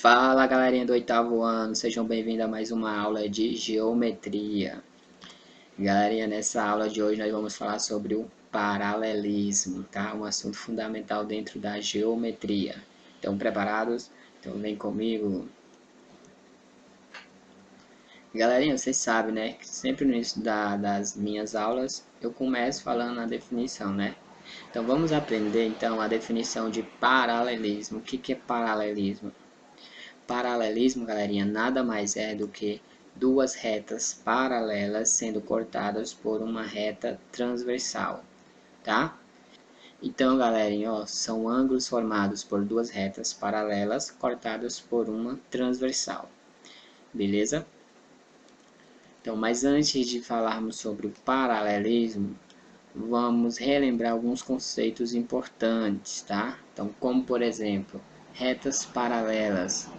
Fala galerinha do oitavo ano, sejam bem-vindos a mais uma aula de geometria. Galerinha, nessa aula de hoje nós vamos falar sobre o paralelismo, tá? Um assunto fundamental dentro da geometria. Estão preparados? Então vem comigo. Galerinha, vocês sabem, né? Que sempre no início das minhas aulas eu começo falando a definição, né? Então vamos aprender então a definição de paralelismo. O que é paralelismo? Paralelismo, galerinha, nada mais é do que duas retas paralelas sendo cortadas por uma reta transversal, tá? Então, galerinha, ó, são ângulos formados por duas retas paralelas cortadas por uma transversal, beleza? Então, mas antes de falarmos sobre o paralelismo, vamos relembrar alguns conceitos importantes, tá? Então, como por exemplo, retas paralelas.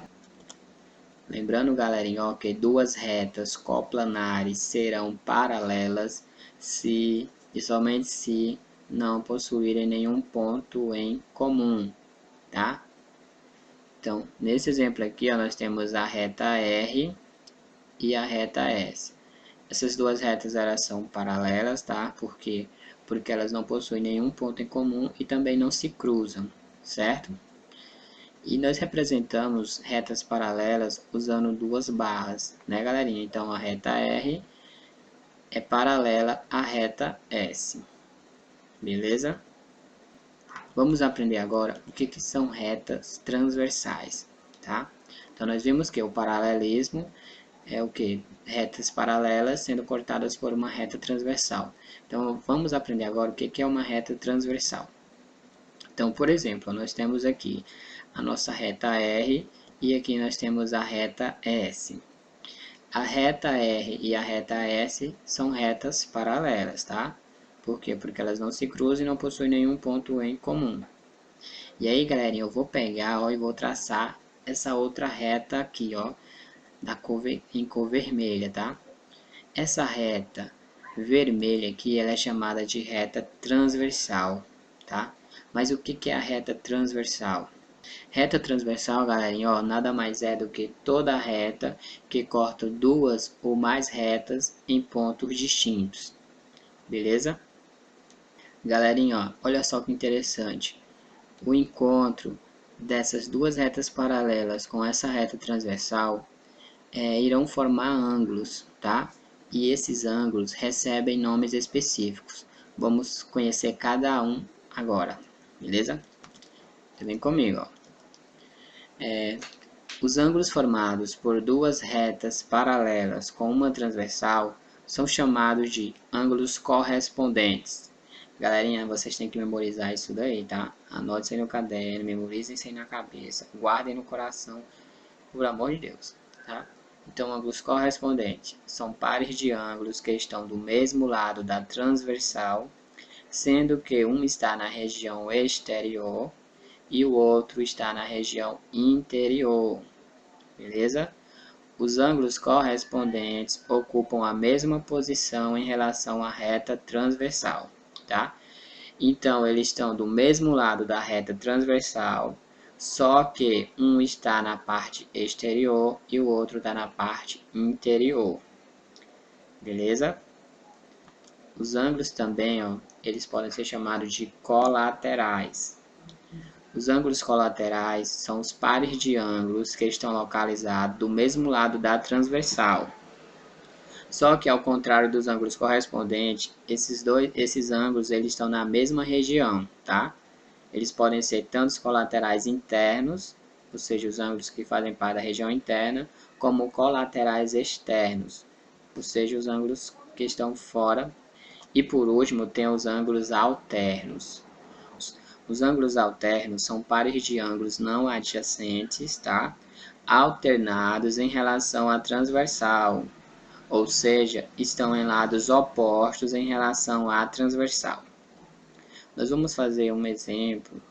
Lembrando, galerinha, ó, que duas retas coplanares serão paralelas se e somente se não possuírem nenhum ponto em comum, tá? Então, nesse exemplo aqui, ó, nós temos a reta R e a reta S. Essas duas retas elas são paralelas, tá? Porque elas não possuem nenhum ponto em comum e também não se cruzam, certo? E nós representamos retas paralelas usando duas barras, né, galerinha? Então, a reta R é paralela à reta S, beleza? Vamos aprender agora o que são retas transversais, tá? Então, nós vimos que o paralelismo é o que? Retas paralelas sendo cortadas por uma reta transversal. Então, vamos aprender agora o que é uma reta transversal. Então, por exemplo, nós temos aqui a nossa reta R e aqui nós temos a reta S. A reta R e a reta S são retas paralelas, tá? Por quê? Porque elas não se cruzam e não possuem nenhum ponto em comum. E aí, galerinha, eu vou pegar, ó, e vou traçar essa outra reta aqui, ó, em cor vermelha, tá? Essa reta vermelha aqui, ela é chamada de reta transversal, tá? Mas o que é a reta transversal? Reta transversal, galerinha, ó, nada mais é do que toda reta que corta duas ou mais retas em pontos distintos, beleza? Galerinha, ó, olha só que interessante. O encontro dessas duas retas paralelas com essa reta transversal irão formar ângulos, tá? E esses ângulos recebem nomes específicos. Vamos conhecer cada um agora, beleza? Então, vem comigo, ó. Os ângulos formados por duas retas paralelas com uma transversal são chamados de ângulos correspondentes. Galerinha, vocês têm que memorizar isso daí, tá? Anote isso aí no caderno, memorizem isso aí na cabeça, guardem no coração, por amor de Deus, tá? Então, ângulos correspondentes são pares de ângulos que estão do mesmo lado da transversal, sendo que um está na região exterior e o outro está na região interior, beleza? Os ângulos correspondentes ocupam a mesma posição em relação à reta transversal, tá? Então, eles estão do mesmo lado da reta transversal, só que um está na parte exterior e o outro está na parte interior, beleza? Os ângulos também, ó, eles podem ser chamados de colaterais. Os ângulos colaterais são os pares de ângulos que estão localizados do mesmo lado da transversal. Só que ao contrário dos ângulos correspondentes, esses ângulos eles estão na mesma região, tá? Eles podem ser tanto os colaterais internos, ou seja, os ângulos que fazem parte da região interna, como colaterais externos, ou seja, os ângulos que estão fora. E por último, tem os ângulos alternos. Os ângulos alternos são pares de ângulos não adjacentes, tá? Alternados em relação à transversal, ou seja, estão em lados opostos em relação à transversal. Nós vamos fazer um exemplo,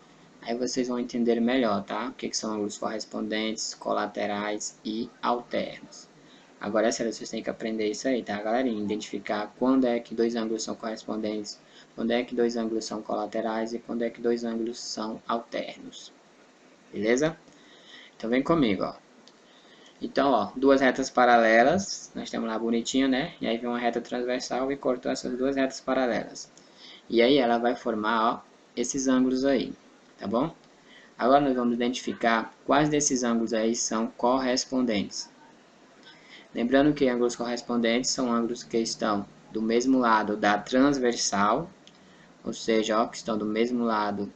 aí vocês vão entender melhor, tá? O que são ângulos correspondentes, colaterais e alternos. Agora é sério, vocês têm que aprender isso aí, tá, galerinha? Identificar quando é que dois ângulos são correspondentes, quando é que dois ângulos são colaterais e quando é que dois ângulos são alternos. Beleza? Então vem comigo, ó. Então, ó, duas retas paralelas, nós temos lá bonitinho, né? E aí vem uma reta transversal e cortou essas duas retas paralelas. E aí ela vai formar, ó, esses ângulos aí, tá bom? Agora nós vamos identificar quais desses ângulos aí são correspondentes. Lembrando que ângulos correspondentes são ângulos que estão do mesmo lado da transversal, ou seja, ó, que estão do mesmo lado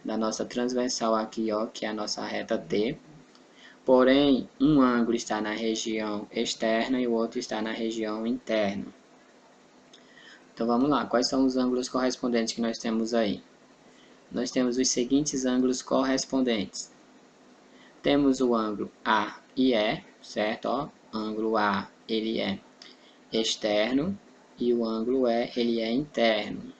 da nossa transversal aqui, ó, que é a nossa reta T. Porém, um ângulo está na região externa e o outro está na região interna. Então vamos lá, quais são os ângulos correspondentes que nós temos aí? Nós temos os seguintes ângulos correspondentes. Temos o ângulo A e E, certo? Ó, ângulo A, ele é externo e o ângulo E, ele é interno.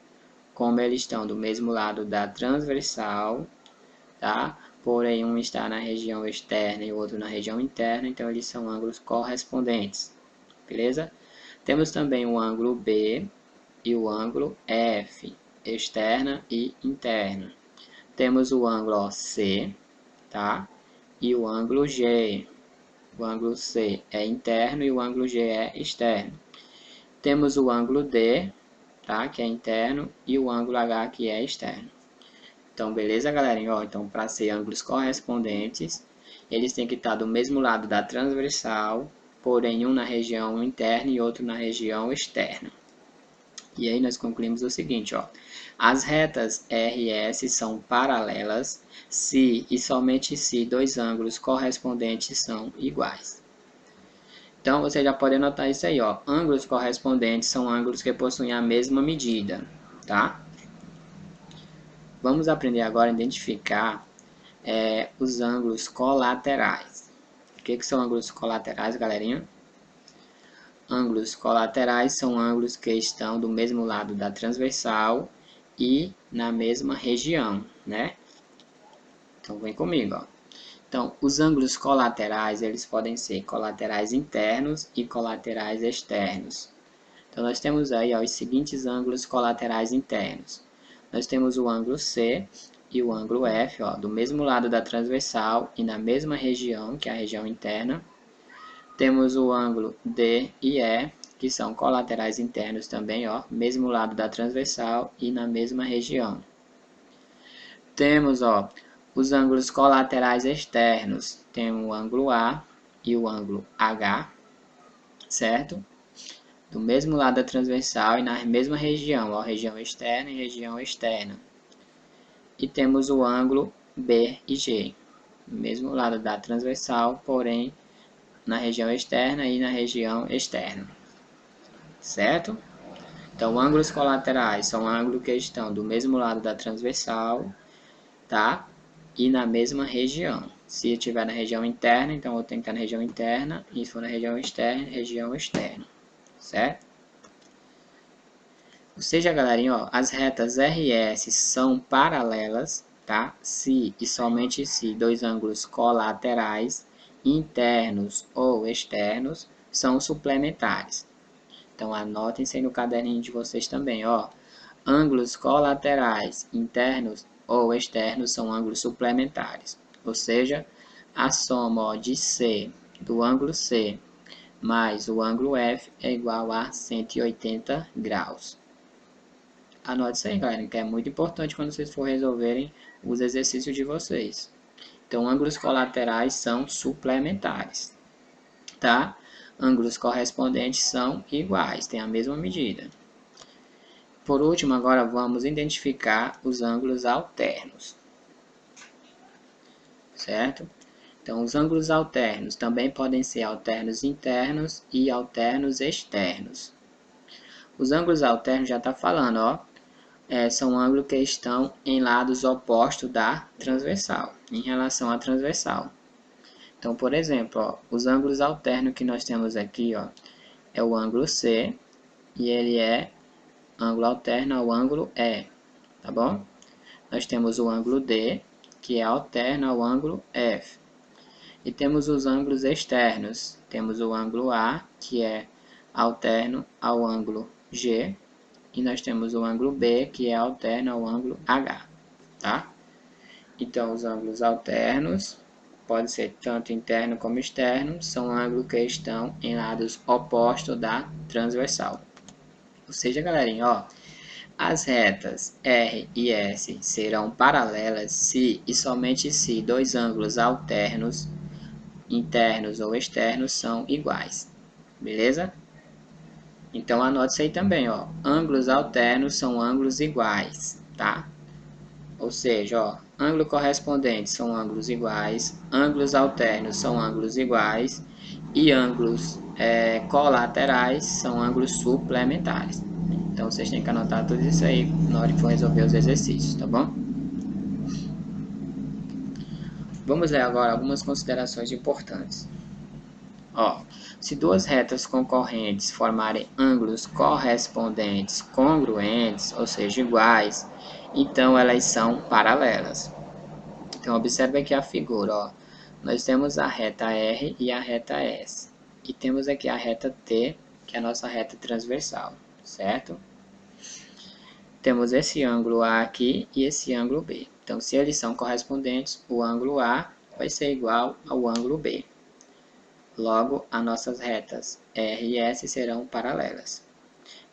Como eles estão do mesmo lado da transversal, tá? Porém, um está na região externa e o outro na região interna, então eles são ângulos correspondentes, beleza? Temos também o ângulo B e o ângulo F, externa e interna. Temos o ângulo C, tá? E o ângulo G. O ângulo C é interno e o ângulo G é externo. Temos o ângulo D, tá? Que é interno, e o ângulo H, que é externo. Então, beleza, galerinha? Ó, então, para ser ângulos correspondentes, eles têm que estar do mesmo lado da transversal, porém um na região interna e outro na região externa. E aí nós concluímos o seguinte, ó. As retas R e S são paralelas se e somente se dois ângulos correspondentes são iguais. Então, você já pode anotar isso aí, ó. Ângulos correspondentes são ângulos que possuem a mesma medida, tá? Vamos aprender agora a identificar os ângulos colaterais. O que são ângulos colaterais, galerinha? Ângulos colaterais são ângulos que estão do mesmo lado da transversal e na mesma região, né? Então, vem comigo, ó. Então, os ângulos colaterais, eles podem ser colaterais internos e colaterais externos. Então, nós temos aí, ó, os seguintes ângulos colaterais internos. Nós temos o ângulo C e o ângulo F, ó, do mesmo lado da transversal e na mesma região, que é a região interna. Temos o ângulo D e E, que são colaterais internos também, ó, mesmo lado da transversal e na mesma região. Temos, ó, os ângulos colaterais externos. Temos o ângulo A e o ângulo H, certo? Do mesmo lado da transversal e na mesma região, ó, região externa e região externa. E temos o ângulo B e G, do mesmo lado da transversal, porém na região externa e na região externa, certo? Então, ângulos colaterais são ângulos que estão do mesmo lado da transversal, tá? E na mesma região. Se estiver na região interna, então eu tenho que estar na região interna, e se for na região externa, certo? Ou seja, galerinha, ó, as retas R e S são paralelas, tá? Se e somente se dois ângulos colaterais, internos ou externos, são suplementares. Então, anotem isso aí no caderninho de vocês também, ó. Ângulos colaterais, internos ou externos são ângulos suplementares. Ou seja, a soma, ó, de C, do ângulo C, mais o ângulo F é igual a 180 graus. Anote isso aí, galera, que é muito importante quando vocês for resolverem os exercícios de vocês. Então, ângulos colaterais são suplementares, tá? Ângulos correspondentes são iguais, têm a mesma medida. Por último, agora vamos identificar os ângulos alternos, certo? Então, os ângulos alternos também podem ser alternos internos e alternos externos. Os ângulos alternos já está falando, ó, são ângulos que estão em lados opostos da transversal, em relação à transversal. Então, por exemplo, ó, os ângulos alternos que nós temos aqui, ó, é o ângulo C e ele é ângulo alterno ao ângulo E, tá bom? Nós temos o ângulo D, que é alterno ao ângulo F. E temos os ângulos externos. Temos o ângulo A, que é alterno ao ângulo G. E nós temos o ângulo B, que é alterno ao ângulo H, tá? Então, os ângulos alternos pode ser tanto interno como externo, são ângulos que estão em lados opostos da transversal. Ou seja, galerinha, ó, as retas R e S serão paralelas se e somente se dois ângulos alternos, internos ou externos, são iguais. Beleza? Então anote isso aí também, ó. Ângulos alternos são ângulos iguais, tá? Ou seja, ó, ângulo correspondente são ângulos iguais, ângulos alternos são ângulos iguais e ângulos colaterais são ângulos suplementares. Então vocês têm que anotar tudo isso aí na hora que for resolver os exercícios, tá bom? Vamos ver agora algumas considerações importantes. Ó, se duas retas concorrentes formarem ângulos correspondentes congruentes, ou seja, iguais, então elas são paralelas. Então, observe aqui a figura, ó. Nós temos a reta R e a reta S. E temos aqui a reta T, que é a nossa reta transversal, certo? Temos esse ângulo A aqui e esse ângulo B. Então, se eles são correspondentes, o ângulo A vai ser igual ao ângulo B. Logo, as nossas retas R e S serão paralelas.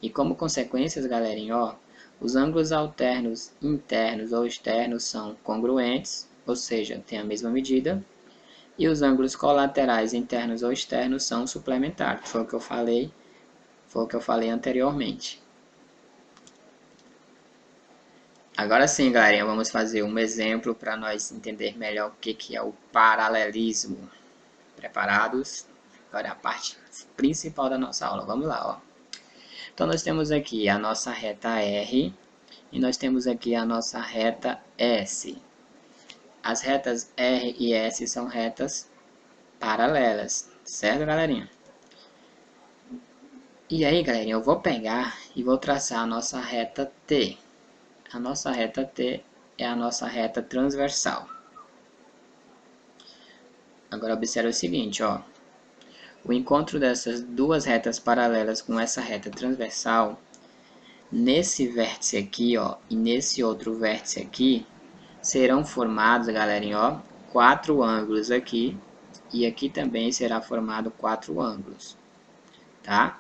E como consequências, galerinha, ó, os ângulos alternos internos ou externos são congruentes, ou seja, tem a mesma medida, e os ângulos colaterais internos ou externos são suplementares, foi o que eu falei anteriormente. Agora sim, galerinha, vamos fazer um exemplo para nós entender melhor o que é o paralelismo. Preparados? Agora é a parte principal da nossa aula, vamos lá, ó. Então nós temos aqui a nossa reta R e nós temos aqui a nossa reta S. As retas R e S são retas paralelas, certo, galerinha? E aí, galerinha, eu vou pegar e vou traçar a nossa reta T. A nossa reta T é a nossa reta transversal. Agora, observe o seguinte, ó. O encontro dessas duas retas paralelas com essa reta transversal, nesse vértice aqui, ó, e nesse outro vértice aqui, serão formados, galerinha, ó, 4 ângulos aqui, e aqui também será formado 4 ângulos, tá?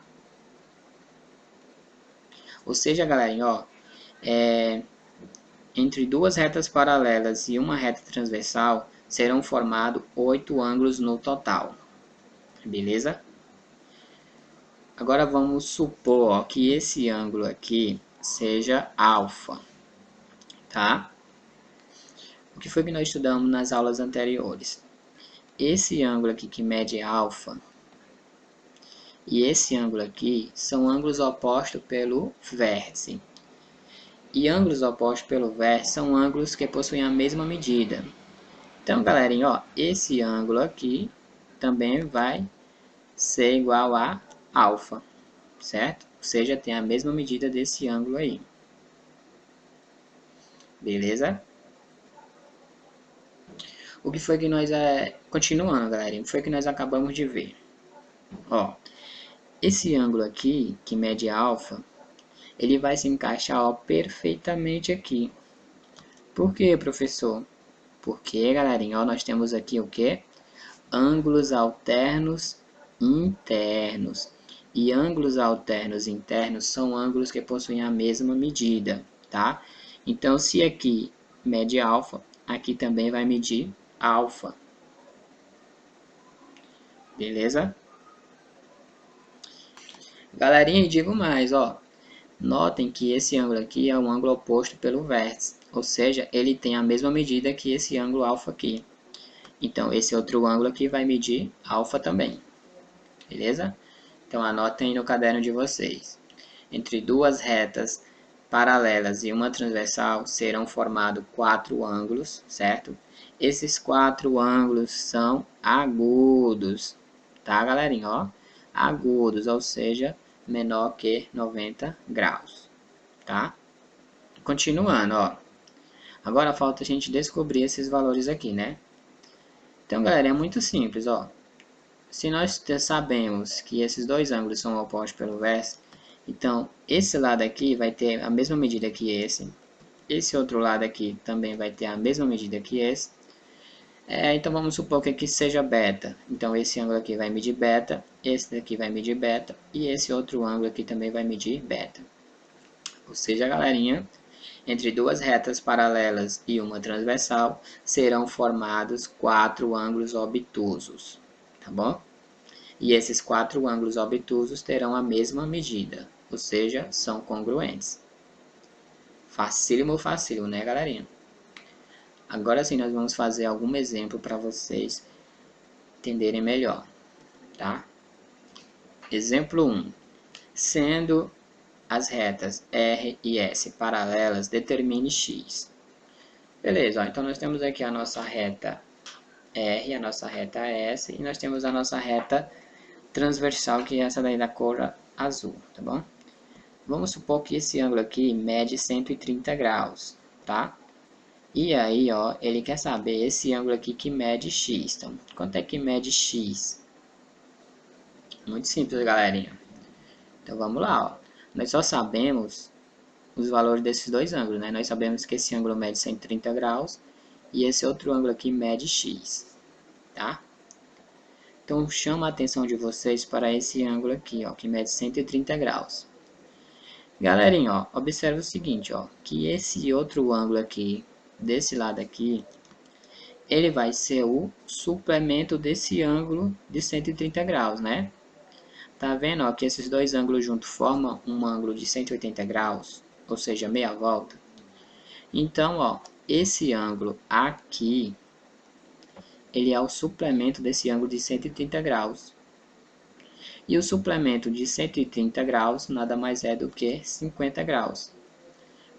Ou seja, galerinha, ó, entre duas retas paralelas e uma reta transversal, serão formados 8 ângulos no total, beleza? Agora vamos supor, ó, que esse ângulo aqui seja alfa, tá? O que foi que nós estudamos nas aulas anteriores? Esse ângulo aqui que mede alfa e esse ângulo aqui são ângulos opostos pelo vértice. E ângulos opostos pelo vértice são ângulos que possuem a mesma medida. Então, galerinha, ó, esse ângulo aqui também vai ser igual a alfa, certo? Ou seja, tem a mesma medida desse ângulo aí. Beleza? O que foi que nós... Continuando, galera, o que foi que nós acabamos de ver? Ó, esse ângulo aqui, que mede alfa, ele vai se encaixar, ó, perfeitamente aqui. Por quê, professor? Porque, galerinha, ó, nós temos aqui o quê? Ângulos alternos internos. E ângulos alternos internos são ângulos que possuem a mesma medida, tá? Então, se aqui mede alfa, aqui também vai medir alfa. Beleza? Galerinha, digo mais, ó. Notem que esse ângulo aqui é um ângulo oposto pelo vértice. Ou seja, ele tem a mesma medida que esse ângulo alfa aqui. Então, esse outro ângulo aqui vai medir alfa também. Beleza? Então, anotem no caderno de vocês. Entre duas retas paralelas e uma transversal serão formados 4 ângulos, certo? Esses 4 ângulos são agudos, tá, galerinha? Ó, agudos, ou seja, menor que 90 graus, tá? Continuando, ó. Agora falta a gente descobrir esses valores aqui, né? Então, galera, é muito simples, ó. Se nós sabemos que esses dois ângulos são opostos pelo vértice, então esse lado aqui vai ter a mesma medida que esse outro lado aqui também vai ter a mesma medida que esse, Então vamos supor que aqui seja beta. Então esse ângulo aqui vai medir beta, esse daqui vai medir beta e esse outro ângulo aqui também vai medir beta. Ou seja, galerinha, entre duas retas paralelas e uma transversal serão formados 4 ângulos obtusos, tá bom? E esses 4 ângulos obtusos terão a mesma medida, ou seja, são congruentes. Facílimo, facílimo, né, galerinha? Agora sim, nós vamos fazer algum exemplo para vocês entenderem melhor, tá? Exemplo 1. Sendo as retas R e S paralelas, determine X. Beleza, ó, então nós temos aqui a nossa reta R, a nossa reta S, e nós temos a nossa reta transversal, que é essa daí da cor azul, tá bom? Vamos supor que esse ângulo aqui mede 130 graus, tá? E aí, ó, ele quer saber esse ângulo aqui que mede X. Então, quanto é que mede X? Muito simples, galerinha. Então, vamos lá, ó. Nós só sabemos os valores desses dois ângulos, né? Nós sabemos que esse ângulo mede 130 graus e esse outro ângulo aqui mede X, tá? Então, chama a atenção de vocês para esse ângulo aqui, ó, que mede 130 graus. Galerinha, ó, observe o seguinte, ó, que esse outro ângulo aqui, desse lado aqui, ele vai ser o suplemento desse ângulo de 130 graus, né? Tá vendo, ó, que esses dois ângulos juntos formam um ângulo de 180 graus, ou seja, meia volta. Então, ó, esse ângulo aqui, ele é o suplemento desse ângulo de 130 graus. E o suplemento de 130 graus nada mais é do que 50 graus.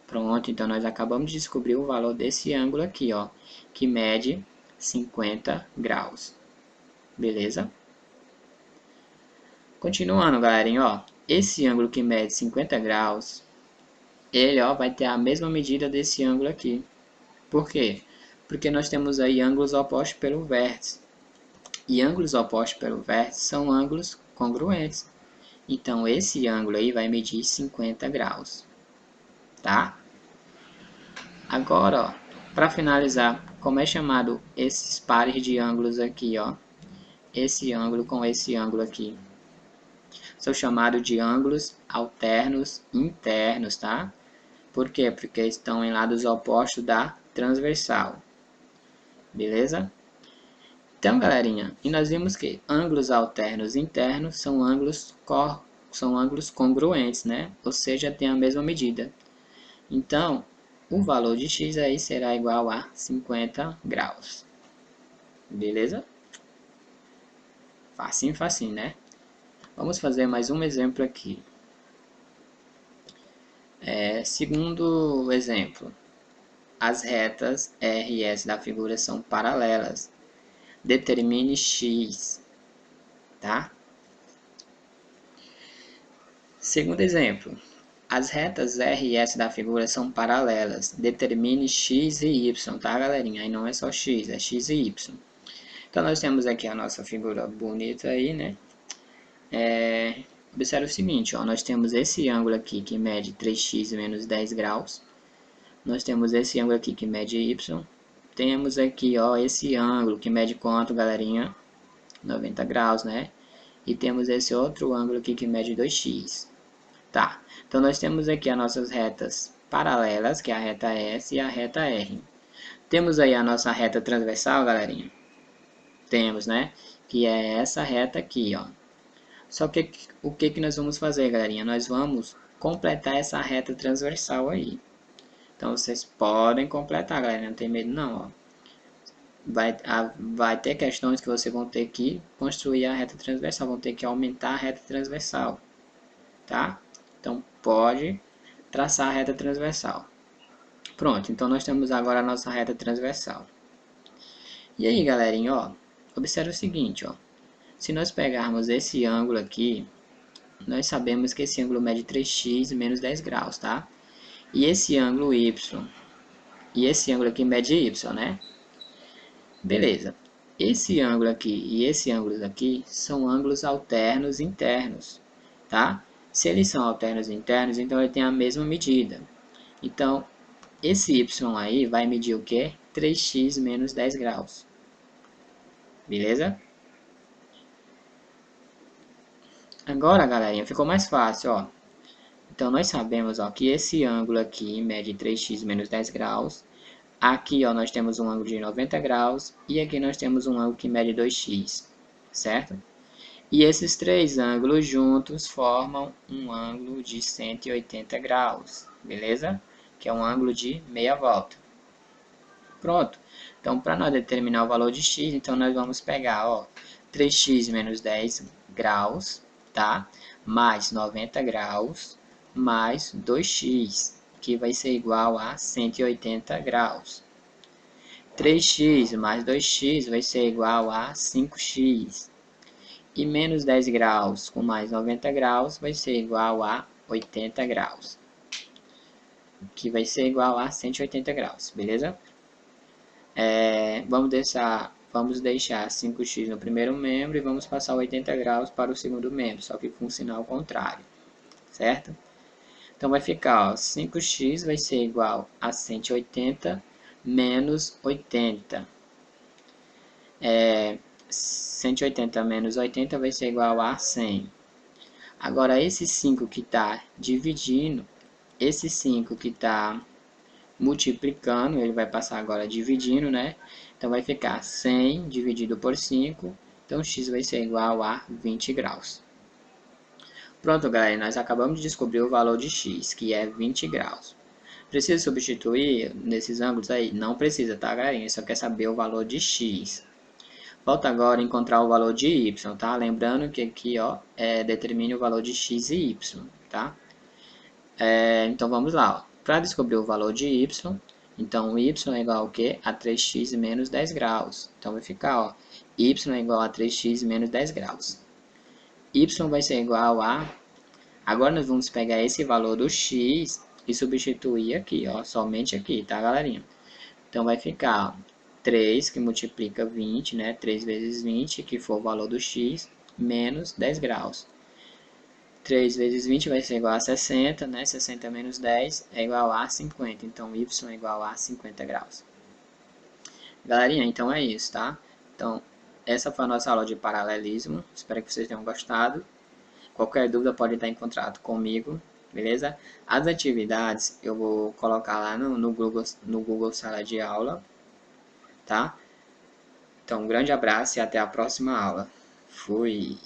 Pronto, então nós acabamos de descobrir o valor desse ângulo aqui, ó, que mede 50 graus. Beleza? Continuando, galerinha, ó, esse ângulo que mede 50 graus, ele, ó, vai ter a mesma medida desse ângulo aqui. Por quê? Porque nós temos aí ângulos opostos pelo vértice. E ângulos opostos pelo vértice são ângulos congruentes. Então, esse ângulo aí vai medir 50 graus. Tá? Agora, ó, para finalizar, como é chamado esses pares de ângulos aqui, ó? Esse ângulo com esse ângulo aqui. São chamados de ângulos alternos internos, tá? Por quê? Porque estão em lados opostos da transversal. Beleza? Então, galerinha, e nós vimos que ângulos alternos internos são ângulos congruentes, né? Ou seja, tem a mesma medida. Então, o valor de x aí será igual a 50 graus. Beleza? Facinho, facinho, né? Vamos fazer mais um exemplo aqui. Segundo exemplo, as retas R e S da figura são paralelas. Determine x, tá? Segundo exemplo, as retas R e S da figura são paralelas. Determine x e y, tá, galerinha? Aí não é só x, é x e y. Então, nós temos aqui a nossa figura bonita aí, né? Observe o seguinte, ó, nós temos esse ângulo aqui que mede 3x menos 10 graus. Nós temos esse ângulo aqui que mede y. Temos aqui, ó, esse ângulo que mede quanto, galerinha? 90 graus, né? E temos esse outro ângulo aqui que mede 2x. Tá, então nós temos aqui as nossas retas paralelas, que é a reta S e a reta R. Temos aí a nossa reta transversal, galerinha? Temos, né? Que é essa reta aqui, ó. Só que o que nós vamos fazer, galerinha? Nós vamos completar essa reta transversal aí. Então, vocês podem completar, galera. Não tem medo, não, ó. Vai ter questões que vocês vão ter que construir a reta transversal. Vão ter que aumentar a reta transversal. Tá? Então, pode traçar a reta transversal. Pronto, então nós temos agora a nossa reta transversal. E aí, galerinha, ó. Observe o seguinte, ó. Se nós pegarmos esse ângulo aqui, nós sabemos que esse ângulo mede 3x menos 10 graus, tá? E esse ângulo y, e esse ângulo aqui mede y, né? Beleza. Esse ângulo aqui e esse ângulo aqui são ângulos alternos internos, tá? Se eles são alternos internos, então ele tem a mesma medida. Então, esse y aí vai medir o quê? 3x menos 10 graus. beleza? Agora, galerinha, ficou mais fácil, ó. Então, nós sabemos, ó, que esse ângulo aqui mede 3x menos 10 graus. Aqui, ó, nós temos um ângulo de 90 graus. E aqui nós temos um ângulo que mede 2x, certo? E esses três ângulos juntos formam um ângulo de 180 graus, beleza? Que é um ângulo de meia volta. Pronto. Então, para nós determinar o valor de x, então nós vamos pegar, ó, 3x menos 10 graus, tá? Mais 90 graus, mais 2x, que vai ser igual a 180 graus. 3x mais 2x vai ser igual a 5x. E menos 10 graus com mais 90 graus vai ser igual a 80 graus. Que vai ser igual a 180 graus, beleza? Vamos deixar 5x no primeiro membro e vamos passar 80 graus para o segundo membro, só que com sinal contrário, certo? Então vai ficar, ó, 5x vai ser igual a 180 menos 80. 180 menos 80 vai ser igual a 100. Agora, esse 5 que está dividindo, esse 5 que está multiplicando, ele vai passar agora dividindo, né? Então, vai ficar 100 dividido por 5, então x vai ser igual a 20 graus. Pronto, galera, nós acabamos de descobrir o valor de x, que é 20 graus. Precisa substituir nesses ângulos aí? Não precisa, tá, galerinha? Só quer saber o valor de x. Falta agora encontrar o valor de y, tá? Lembrando que aqui, ó, determine o valor de x e y, tá? Então, vamos lá, ó. Para descobrir o valor de y, então, y é igual ao quê? A 3x menos 10 graus. Então, vai ficar, ó, y é igual a 3x menos 10 graus. Y vai ser igual a... Agora, nós vamos pegar esse valor do x e substituir aqui, ó, somente aqui, tá, galerinha? Então, vai ficar, ó, 3 que multiplica 20, né? 3 vezes 20, que for o valor do x, menos 10 graus. 3 vezes 20 vai ser igual a 60, né? 60 menos 10 é igual a 50. Então, y é igual a 50 graus. Galerinha, então é isso, tá? Então, essa foi a nossa aula de paralelismo. Espero que vocês tenham gostado. Qualquer dúvida pode estar em contato comigo, beleza? As atividades eu vou colocar lá no Google Sala de Aula, tá? Então, um grande abraço e até a próxima aula. Fui!